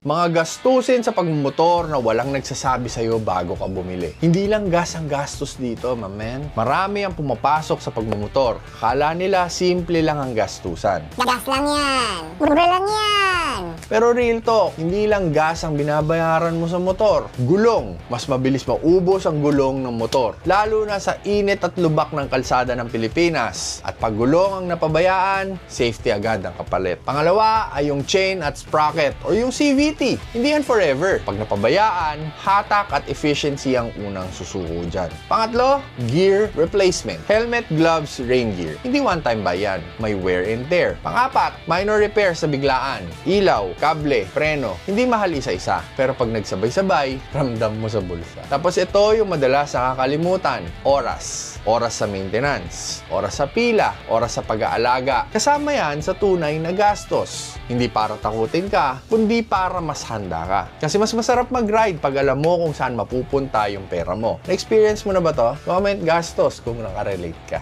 Mga gastusin sa pagmumotor na walang nagsasabi sa'yo bago ka bumili. Hindi lang gas ang gastos dito, my man. Marami ang pumapasok sa pagmumotor. Akala nila simple lang ang gastusan. Gas lang yan. Mura lang yan. Pero real talk, hindi lang gas ang binabayaran mo sa motor. Gulong. Mas mabilis maubos ang gulong ng motor. Lalo na sa init at lubak ng kalsada ng Pilipinas. At pag gulong ang napabayaan, safety agad ang kapalit. Pangalawa ay yung chain at sprocket o yung CVT. Hindi yan forever. Pag napabayaan, hatak at efficiency ang unang susuko dyan. Pangatlo, gear replacement. Helmet, gloves, rain gear. Hindi one-time buy yan. May wear and tear. Pangapat, minor repair sa biglaan. Ilaw, kable, preno. Hindi mahal isa-isa. Pero pag nagsabay-sabay, ramdam mo sa bulsa. Tapos ito yung madalas nakakalimutan. Oras. Oras sa maintenance. Oras sa pila. Oras sa pag-aalaga. Kasama yan sa tunay na gastos. Hindi para takutin ka, kundi para mas handa ka. Kasi mas masarap mag-ride pag alam mo kung saan mapupunta yung pera mo. Na-experience mo na ba to? Comment gastos kung nakarelate ka.